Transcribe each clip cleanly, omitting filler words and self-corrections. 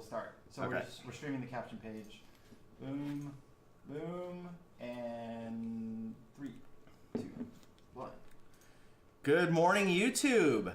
we'll start. So Okay. we're streaming the caption page. Boom, boom, and 3, 2, 1. Good morning, YouTube.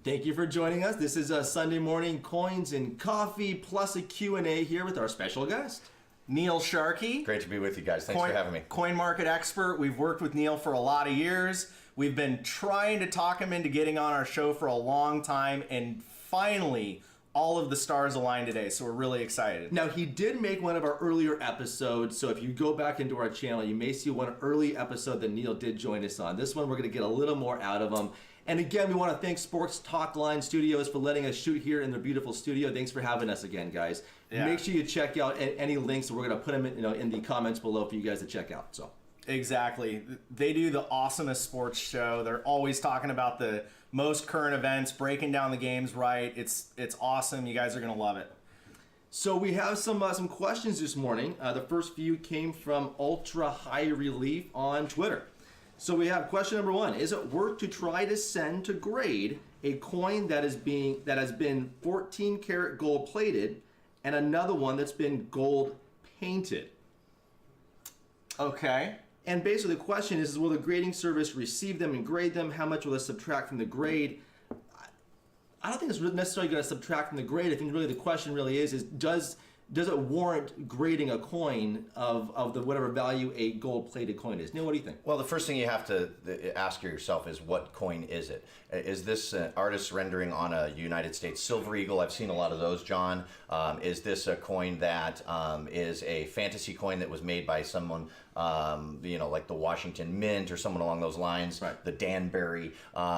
Thank you for joining us. This is a Sunday morning coins and coffee plus a Q&A here with our special guest, Neil Sharkey. Great to be with you guys. Thanks for having me. Coin market expert. We've worked with Neil for a lot of years. We've been trying to talk him into getting on our show for a long time, and finally, all of the stars aligned today, so we're really excited. Now, he did make one of our earlier episodes, so if you go back into our channel, you may see one early episode that Neil did join us on. This one, we're going to get a little more out of him. And again, we want to thank Sports Talk Line Studios for letting us shoot here in their beautiful studio. Thanks for having us again, guys. Yeah. Make sure you check out any links. We're going to put them in the comments below for you guys to check out. So. Exactly. They do the awesomest sports show. They're always talking about the most current events, breaking down the games right. It's awesome. You guys are going to love it. So we have some questions this morning. The first few came from Ultra High Relief on Twitter. So we have question number 1. Is it worth to try to send to grade a coin that has been 14 karat gold plated and another one that's been gold painted? Okay. And basically the question is will the grading service receive them and grade them? How much will it subtract from the grade? I don't think it's necessarily going to subtract from the grade. I think really the question really is does it warrant grading a coin of the whatever value a gold-plated coin is? Neil, what do you think? Well, the first thing you have to ask yourself is what coin is it? Is this an artist rendering on a United States Silver Eagle? I've seen a lot of those, John. Is this a coin that is a fantasy coin that was made by someone, like the Washington Mint or someone along those lines, right. The Danbury?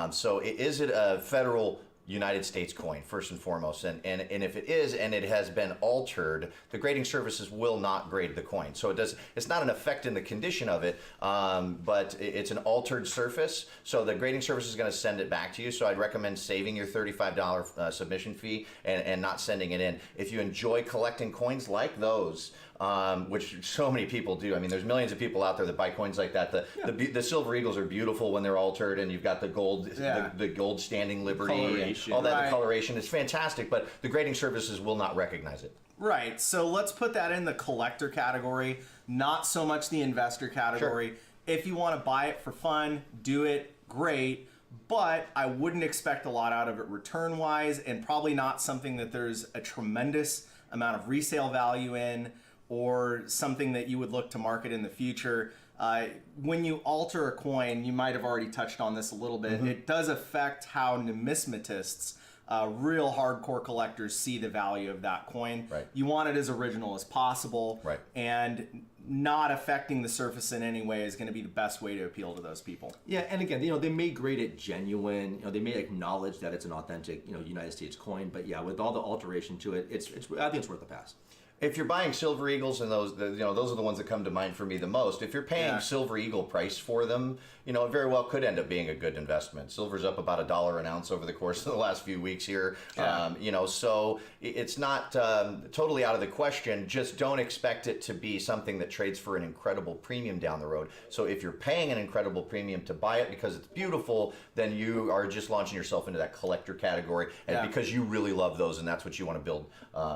So is it a federal United States coin, first and foremost, and if it is and it has been altered, the grading services will not grade the coin. So it's not an effect in the condition of it, but it's an altered surface. So the grading service is going to send it back to you. So I'd recommend saving your $35 submission fee and not sending it in. If you enjoy collecting coins like those, which so many people do. I mean, there's millions of people out there that buy coins like that. The Silver Eagles are beautiful when they're altered, and you've got the gold, the gold standing Liberty. All that, the coloration is fantastic, but the grading services will not recognize it. Right, so let's put that in the collector category, not so much the investor category. Sure. If you want to buy it for fun, do it, great, but I wouldn't expect a lot out of it return-wise, and probably not something that there's a tremendous amount of resale value in, or something that you would look to market in the future. When you alter a coin, you might have already touched on this a little bit, it does affect how numismatists, real hardcore collectors, see the value of that coin. Right. You want it as original as possible, right. And not affecting the surface in any way is going to be the best way to appeal to those people. Yeah, and again, they may grade it genuine. They may acknowledge that it's an authentic, United States coin. But yeah, with all the alteration to it, I think it's worth the pass. If you're buying Silver Eagles, and those are the ones that come to mind for me the most. If you're paying Silver Eagle price for them, it very well could end up being a good investment. Silver's up about $1 an ounce over the course of the last few weeks here. Yeah. So it's not totally out of the question. Just don't expect it to be something that trades for an incredible premium down the road. So if you're paying an incredible premium to buy it because it's beautiful, then you are just launching yourself into that collector category, and because you really love those, and that's what you want to build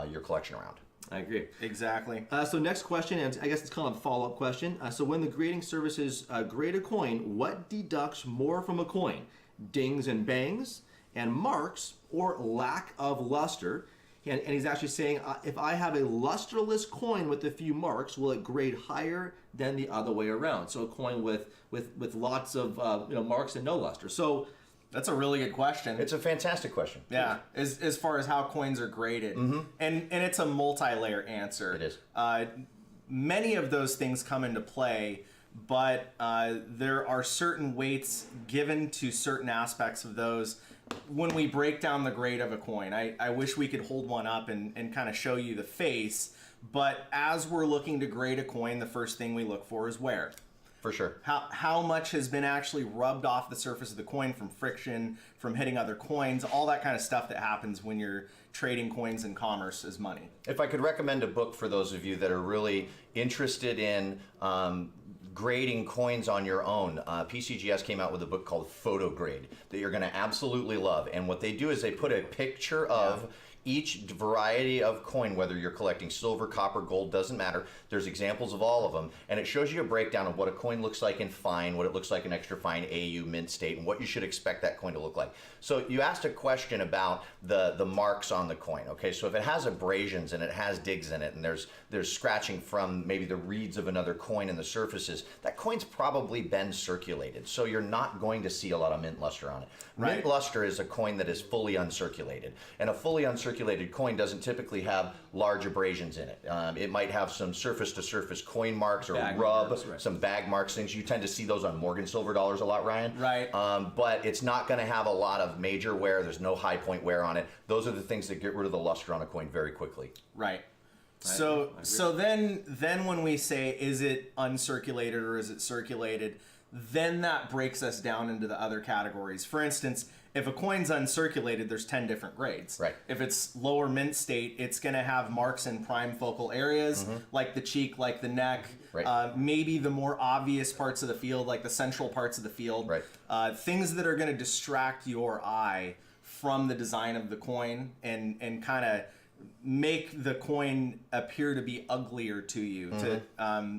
your collection around. I agree. Exactly. So next question, and I guess it's kind of a follow-up question. So when the grading services grade a coin, what deducts more from a coin? Dings and bangs and marks, or lack of luster? And he's actually saying, if I have a lusterless coin with a few marks, will it grade higher than the other way around? So a coin with lots of marks and no luster. So that's a really good question. It's a fantastic question. Yeah, as far as how coins are graded. And it's a multi-layer answer. It is. Many of those things come into play, but there are certain weights given to certain aspects of those when we break down the grade of a coin. I wish we could hold one up and kind of show you the face, but as we're looking to grade a coin, the first thing we look for is wear. For sure. How much has been actually rubbed off the surface of the coin from friction, from hitting other coins, all that kind of stuff that happens when you're trading coins in commerce as money. If I could recommend a book for those of you that are really interested in grading coins on your own, Pcgs came out with a book called Photo Grade that you're going to absolutely love. And what they do is they put a picture of each variety of coin, whether you're collecting silver, copper, gold, doesn't matter. There's examples of all of them, and it shows you a breakdown of what a coin looks like in fine, what it looks like in extra fine, AU, mint state, and what you should expect that coin to look like. So you asked a question about the marks on the coin. Okay, so if it has abrasions and it has digs in it, and there's scratching from maybe the reeds of another coin in the surfaces, that coin's probably been circulated. So you're not going to see a lot of mint luster on it. Right. Mint luster is a coin that is fully uncirculated, and a fully uncirculated coin doesn't typically have large abrasions in it. It might have some surface-to-surface coin marks or Bag rub, marks, right. some bag marks, things. You tend to see those on Morgan silver dollars a lot, Ryan. Right. But it's not going to have a lot of major wear. There's no high point wear on it. Those are the things that get rid of the luster on a coin very quickly. Right. So then when we say, is it uncirculated or is it circulated, then that breaks us down into the other categories. For instance, if a coin's uncirculated, there's 10 different grades. Right. If it's lower mint state, it's going to have marks in prime focal areas, like the cheek, like the neck, Right. maybe the more obvious parts of the field, like the central parts of the field. Right. Things that are going to distract your eye from the design of the coin and kind of make the coin appear to be uglier to you.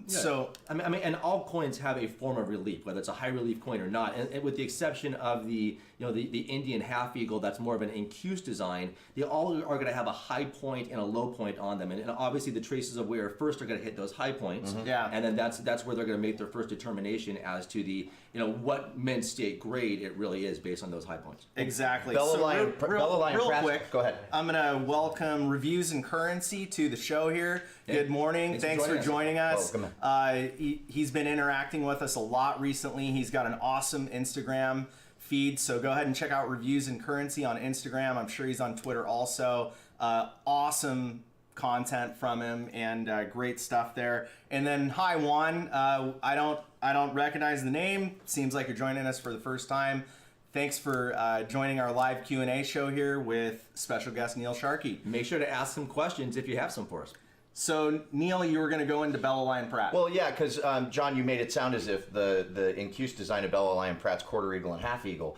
So I mean, and all coins have a form of relief, whether it's a high relief coin or not. And with the exception of the Indian half eagle, that's more of an incused design. They all are going to have a high point and a low point on them, and obviously the traces of wear first are going to hit those high points. Yeah. And then that's where they're going to make their first determination as to the what mint state grade it really is based on those high points. exactly. Bella So Lion, real Pratt, quick, go ahead. I'm going to welcome Reviews and Currency to the show here. Good morning. Thanks for joining us. Welcome. He's been interacting with us a lot recently. He's got an awesome Instagram feed, so go ahead and check out Reviews and Currency on Instagram. I'm sure he's on Twitter also. Awesome content from him and great stuff there. And then hi Juan, I don't recognize the name. Seems like you're joining us for the first time. Thanks for joining our live Q&A show here with special guest Neil Sharkey. Make sure to ask some questions if you have some for us. So Neil, you were going to go into Bella Lion Pratt. Well, yeah, because John, you made it sound as if the incused design of Bella Lion Pratt's quarter eagle and half eagle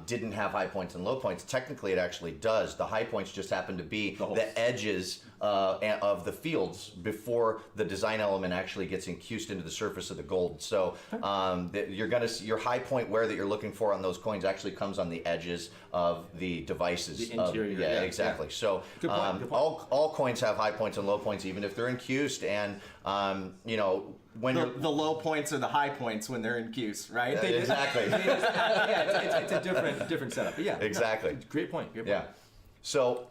didn't have high points and low points. Technically, it actually does. The high points just happen to be the edges of the fields before the design element actually gets incused into the surface of the gold. So you're going to see your high point wear that you're looking for on those coins actually comes on the edges of the devices. The interior. Yeah, exactly. Yeah. So good point, good point. all coins have high points and low points, even if they're incused. And when the low points are the high points when they're in Q's, right? Exactly. It's a different setup. But yeah, exactly. Great point. Yeah. So,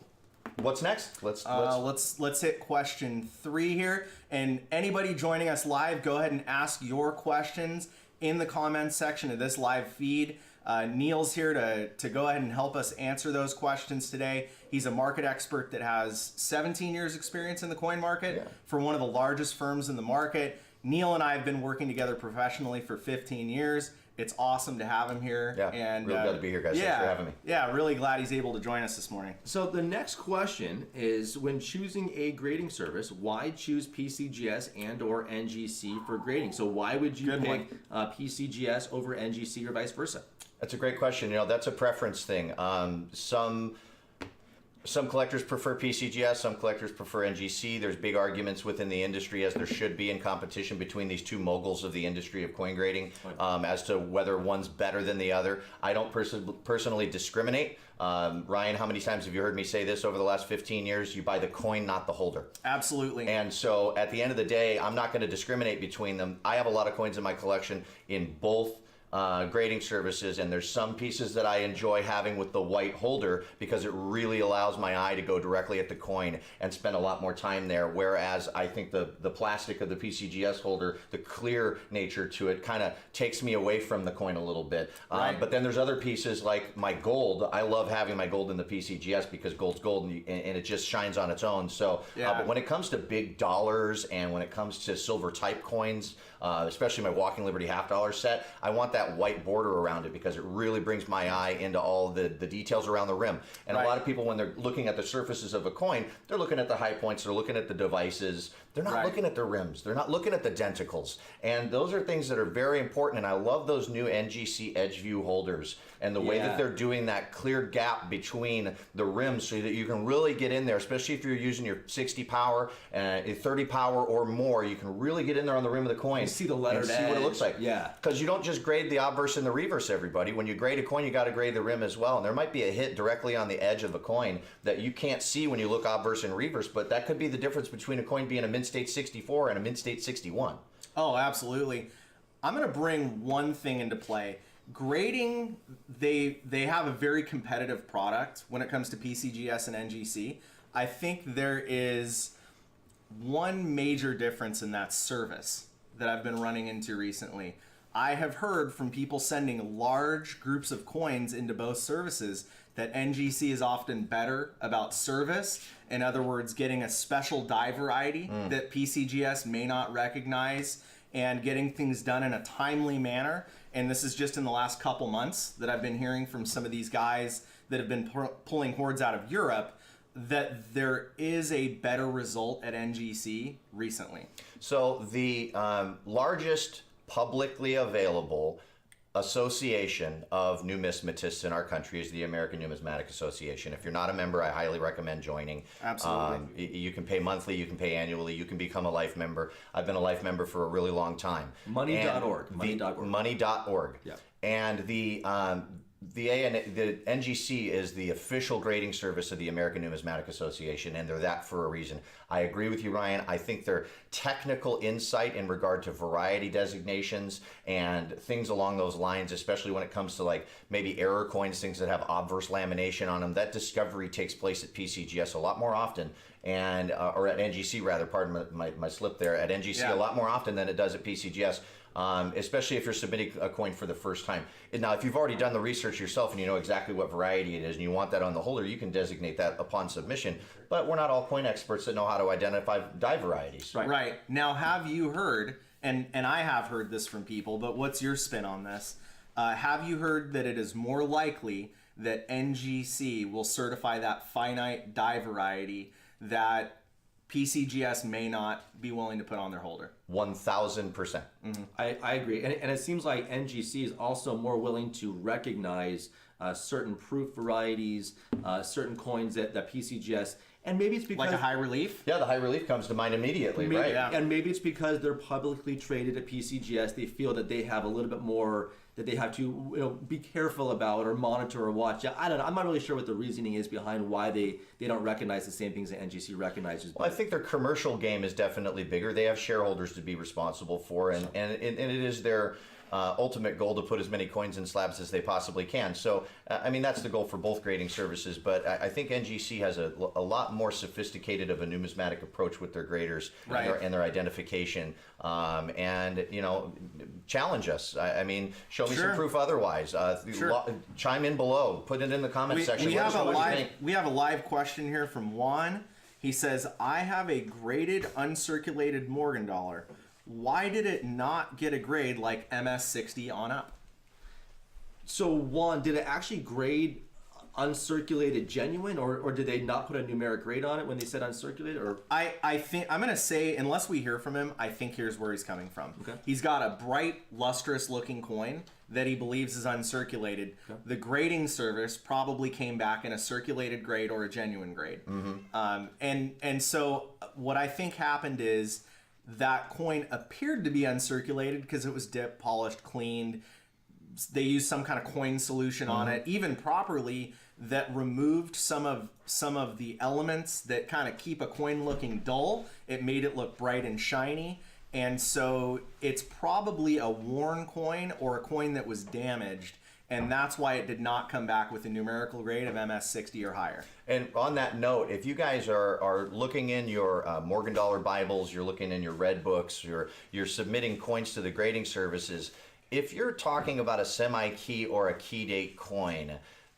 what's next? Let's hit question 3 here. And anybody joining us live, go ahead and ask your questions in the comments section of this live feed. Neil's here to go ahead and help us answer those questions today. He's a market expert that has 17 years experience in the coin market for one of the largest firms in the market. Neil and I have been working together professionally for 15 years. It's awesome to have him here. Yeah, and real glad to be here, guys. Thanks for having me. Yeah, really glad he's able to join us this morning. So the next question is, when choosing a grading service, why choose PCGS and/or NGC for grading? So why would you pick PCGS over NGC or vice versa? That's a great question. That's a preference thing. Some collectors prefer PCGS, some collectors prefer NGC. There's big arguments within the industry, as there should be, in competition between these two moguls of the industry of coin grading as to whether one's better than the other. I don't personally discriminate. Ryan, how many times have you heard me say this over the last 15 years? You buy the coin, not the holder. Absolutely. And so at the end of the day, I'm not going to discriminate between them. I have a lot of coins in my collection in both grading services, and there's some pieces that I enjoy having with the white holder because it really allows my eye to go directly at the coin and spend a lot more time there, whereas I think the plastic of the PCGS holder, the clear nature to it, kind of takes me away from the coin a little bit. But then there's other pieces like my gold. I love having my gold in the PCGS because gold's gold and it just shines on its own. So but when it comes to big dollars and when it comes to silver type coins, especially my Walking Liberty half dollar set, I want that that white border around it because it really brings my eye into all the details around the rim. And a lot of people, when they're looking at the surfaces of a coin, they're looking at the high points, they're looking at the devices, they're not looking at the rims, they're not looking at the denticles. And those are things that are very important, and I love those new NGC Edge View holders and the way that they're doing that clear gap between the rims so that you can really get in there, especially if you're using your 60 power, 30 power or more, you can really get in there on the rim of the coin. You see the lettered and see what it edge. looks like. Yeah. Because you don't just grade the obverse and the reverse, everybody. When you grade a coin, you got to grade the rim as well. And there might be a hit directly on the edge of a coin that you can't see when you look obverse and reverse, but that could be the difference between a coin being a mint state 64 and a mint state 61. Oh, absolutely. I'm going to bring one thing into play. Grading, they have a very competitive product when it comes to PCGS and NGC. I think there is one major difference, and that's service that I've been running into recently. I have heard from people sending large groups of coins into both services that NGC is often better about service. In other words, getting a special die variety that PCGS may not recognize and getting things done in a timely manner. And this is just in the last couple months that I've been hearing from some of these guys that have been pulling hordes out of Europe that there is a better result at NGC recently. So the largest publicly available association of numismatists in our country is the American Numismatic Association. If you're not a member, I highly recommend joining. Absolutely. You can pay monthly, you can pay annually, you can become a life member. I've been a life member for a really long time. Money.org. Money.org. Money.org. Yeah. And the NGC is the official grading service of the American Numismatic Association, and they're that for a reason. I agree with you, Ryan. I think their technical insight in regard to variety designations and things along those lines, especially when it comes to like maybe error coins, things that have obverse lamination on them, that discovery takes place at PCGS a lot more often, and or at NGC rather. Pardon my slip there. At NGC a lot more often than it does at PCGS. Especially if you're submitting a coin for the first time. Now, if you've already done the research yourself and you know exactly what variety it is and you want that on the holder, you can designate that upon submission. But we're not all coin experts that know how to identify die varieties. Right. Now, have you heard, and I have heard this from people, but what's your spin on this? Have you heard that it is more likely that NGC will certify that finite die variety that PCGS may not be willing to put on their holder? 1,000%. I agree. And it seems like NGC is also more willing to recognize certain proof varieties, certain coins that PCGS, and maybe it's because... Like a high relief? Yeah, the high relief comes to mind immediately, right? Yeah. And maybe it's because they're publicly traded at PCGS. They feel that they have a little bit more that they have to be careful about or monitor or watch. I don't know. I'm not really sure what the reasoning is behind why they don't recognize the same things that NGC recognizes. Well, I think their commercial game is definitely bigger. They have shareholders to be responsible for, and it is their ultimate goal to put as many coins in slabs as they possibly can. So, I mean, that's the goal for both grading services, but I think NGC has a lot more sophisticated of a numismatic approach with their graders and their identification, and, challenge us. I mean, show me some proof otherwise. Chime in below. Put it in the comment section. We have a live question here from Juan. He says, I have a graded uncirculated Morgan dollar. Why did it not get a grade like MS60 on up? So Juan, did it actually grade uncirculated genuine, or did they not put a numeric grade on it when they said uncirculated? Or I think I'm gonna say, unless we hear from him, I think here's where he's coming from. Okay. He's got a bright, lustrous looking coin that he believes is uncirculated. Okay. The grading service probably came back in a circulated grade or a genuine grade. And so what I think happened is that coin appeared to be uncirculated because it was dipped, polished, cleaned. They used some kind of coin solution on it, even properly, that removed some of the elements that kind of keep a coin looking dull. It made it look bright and shiny. And so it's probably a worn coin or a coin that was damaged. And that's why it did not come back with a numerical grade of MS60 or higher. And on that note, if you guys are looking in your Morgan Dollar Bibles, you're looking in your red books, you're submitting coins to the grading services, if you're talking about a semi-key or a key date coin,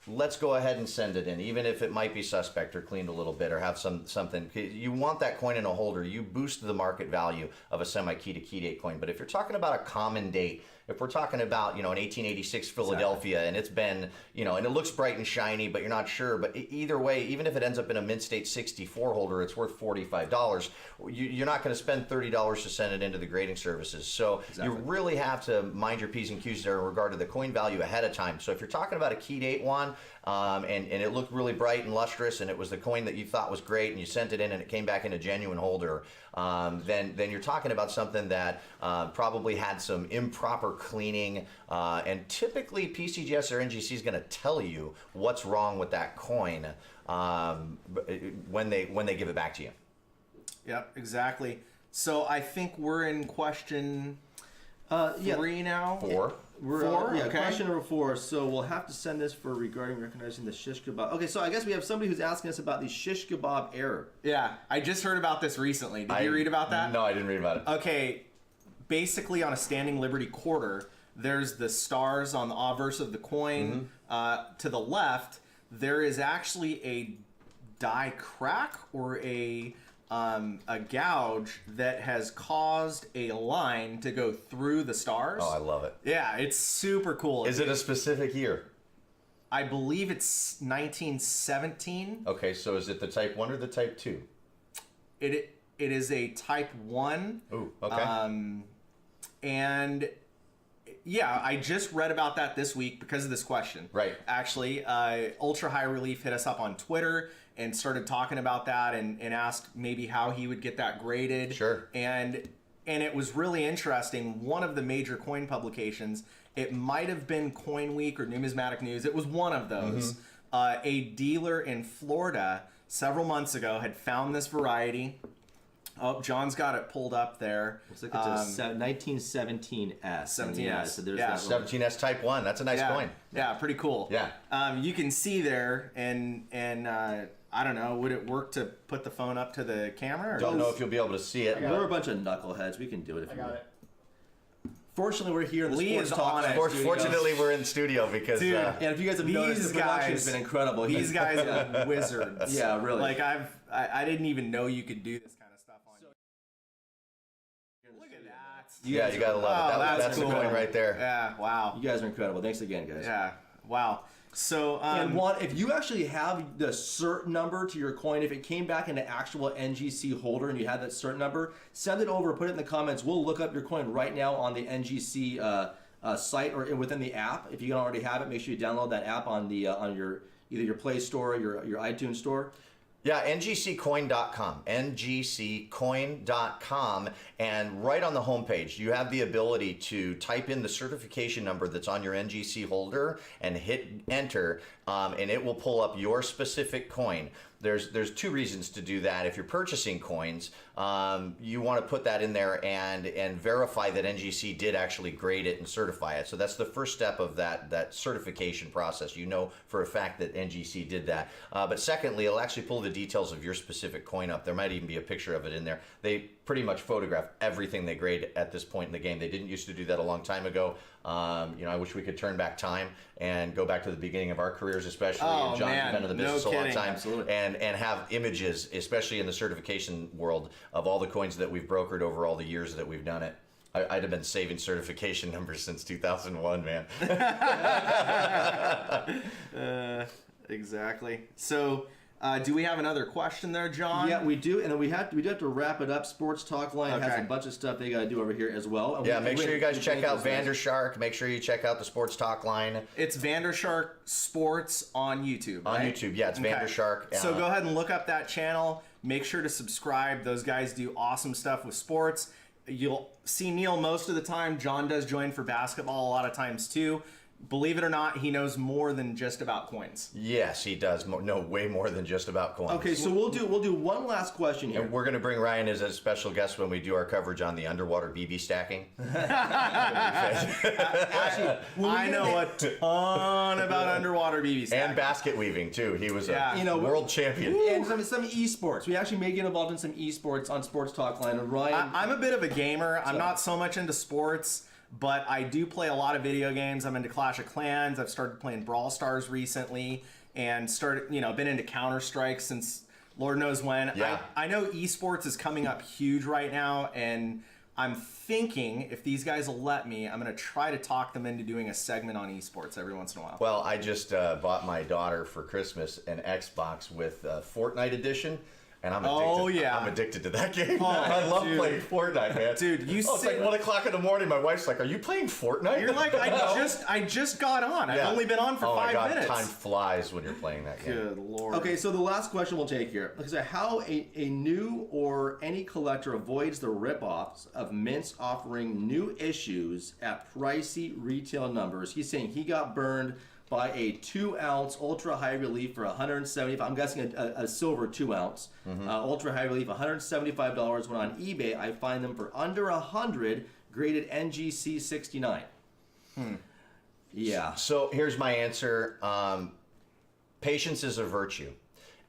let's go ahead and send it in, even if it might be suspect or cleaned a little bit or have something. You want that coin in a holder. You boost the market value of a semi-key to key date coin. But if you're talking about a common date, If we're talking about, an 1886 Philadelphia and it's been, and it looks bright and shiny, but you're not sure. But either way, even if it ends up in a Mid-State 64 holder, it's worth $45. You're not going to spend $30 to send it into the grading services. So you really have to mind your P's and Q's there in regard to the coin value ahead of time. So if you're talking about a key date one, and it looked really bright and lustrous, and it was the coin that you thought was great, and you sent it in, and it came back in a genuine holder, then you're talking about something that probably had some improper cleaning, and typically PCGS or NGC is going to tell you what's wrong with that coin when they give it back to you. Yep, exactly. So I think we're in question 3 now. 4. We're 4? Yeah, Okay. question number 4. So we'll have to send this for regarding recognizing the shish kebab. Okay, so I guess we have somebody who's asking us about the shish kebab error. Yeah, I just heard about this recently. Did you read about that? No, I didn't read about it. Okay, basically on a standing Liberty quarter, there's the stars on the obverse of the coin. To the left, there is actually a die crack or a gouge that has caused a line to go through the stars. Oh, I love it. Yeah, it's super cool. Is it a specific year? I believe it's 1917. Okay, so is it the Type 1 or the Type 2? It is a Type 1. Ooh, okay. And yeah, I just read about that this week because of this question. Right. Actually, Ultra High Relief hit us up on Twitter and started talking about that and asked maybe how he would get that graded. Sure. And it was really interesting. One of the major coin publications, it might have been Coin Week or Numismatic News. It was one of those. A dealer in Florida several months ago had found this variety. Oh, John's got it pulled up there. Looks like it's a 1917S. 17S. Yeah, so there's Yeah. that one. 17S Type 1. That's a nice coin. Yeah, pretty cool. Yeah. You can see there, and I don't know, would it work to put the phone up to the camera? Or Don't know if you'll be able to see it. We're a bunch of knuckleheads. We can do it if I you got want. it. Fortunately, we're here in the Lee Sports is Talk on it. studio. Fortunately, we're in studio because Dude, And if you guys have noticed, These the production's guys- been incredible. These guys are wizards. Yeah, really. Like I didn't even know you could do this kind of stuff on. Look at that. yeah, you gotta love it. Oh, That's cool. the coin right there. Yeah. Wow. You guys are incredible. Thanks again, guys. Yeah. Wow. So And if you actually have the cert number to your coin, if it came back in an actual NGC holder and you had that cert number, send it over, put it in the comments. We'll look up your coin right now on the NGC site or within the app. If you don't already have it, make sure you download that app on the on your either your Play Store or your iTunes Store. Yeah, ngccoin.com, ngccoin.com, and right on the homepage, you have the ability to type in the certification number that's on your NGC holder and hit enter, and it will pull up your specific coin. There's 2 reasons to do that. If you're purchasing coins, you want to put that in there and verify that NGC did actually grade it and certify it. So that's the first step of that certification process. You know for a fact that NGC did that. But secondly, it'll actually pull the details of your specific coin up. There might even be a picture of it in there. They pretty much photograph everything they grade at this point in the game. They didn't used to do that a long time ago. I wish we could turn back time and go back to the beginning of our careers, especially. Oh, and John's man. been in the No business a long kidding. time. Absolutely. And have images, especially in the certification world, of all the coins that we've brokered over all the years that we've done it. I'd have been saving certification numbers since 2001, man. exactly. So do we have another question there, John? Yeah, we do, and then we do have to wrap it up. Sports Talk Line has Okay. a bunch of stuff they got to do over here as well. And Yeah, we- make sure you guys we check thank out those guys. Vandershark. Make sure you check out the Sports Talk Line It's Vandershark Sports on YouTube, on right? YouTube. Yeah, it's Okay. Vandershark. So go ahead and look up that channel. Make sure to subscribe. Those guys do awesome stuff with sports. You'll see Neil most of the time. John does join for basketball a lot of times too. Believe it or not, he knows more than just about coins. Yes, he does know way more than just about coins. Okay, so we'll do one last question here. And we're going to bring Ryan as a special guest when we do our coverage on the underwater BB stacking. Actually, I know a ton about underwater BB stacking. And basket weaving, too. He was Yeah. a world champion. and some esports. We actually may get involved in some esports on Sports Talk Line. And Ryan, I'm a bit of a gamer. I'm not so much into sports, but I do play a lot of video games. I'm into Clash of Clans. I've started playing Brawl Stars recently and been into Counter-Strike since Lord knows when. Yeah. I know esports is coming up huge right now, and I'm thinking if these guys will let me, I'm going to try to talk them into doing a segment on esports every once in a while. Well, I just bought my daughter for Christmas an Xbox with Fortnite edition. And I'm addicted. Oh, yeah. I'm addicted to that game. Oh, I love dude. playing Fortnite, man. Dude, it's like 1 o'clock in the morning. My wife's like, "Are you playing Fortnite?" You're like, I just got on. I've only been on for 5 my God, minutes. Time flies when you're playing that game. Good Lord. Okay, so the last question we'll take here. Like I said, how a new or any collector avoids the ripoffs of mints offering new issues at pricey retail numbers. He's saying he got burned by a 2-ounce ultra high relief for $175. I'm guessing a silver 2-ounce ultra high relief, $175. When on eBay, I find them for under $100, graded NGC 69. Yeah. So here's my answer. Patience is a virtue.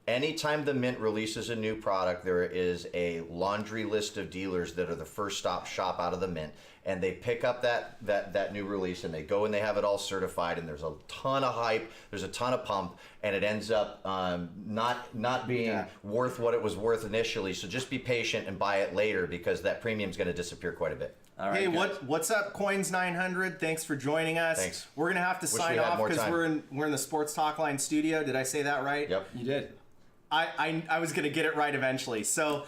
Anytime the Mint releases a new product, there is a laundry list of dealers that are the first stop shop out of the Mint, and they pick up that new release and they go and they have it all certified, and there's a ton of hype, there's a ton of pump, and it ends up not being worth what it was worth initially. So just be patient and buy it later, because that premium's going to disappear quite a bit. All right, Hey, guys. what's up, Coins 900? Thanks for joining us. Thanks. We're gonna have to Wish we sign had off more because time. we're in the Sports Talk Line studio. Did I say that right? Yep. You did. I was gonna get it right eventually. So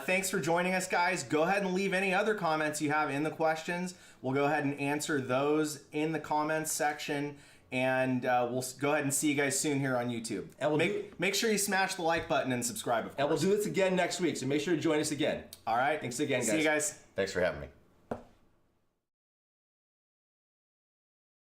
thanks for joining us, guys. Go ahead and leave any other comments you have in the questions. We'll go ahead and answer those in the comments section. And we'll go ahead and see you guys soon here on YouTube. And we'll make sure you smash the like button and subscribe, of course. And we'll do this again next week, so make sure to join us again. All right. Thanks again, guys. See you guys. Thanks for having me.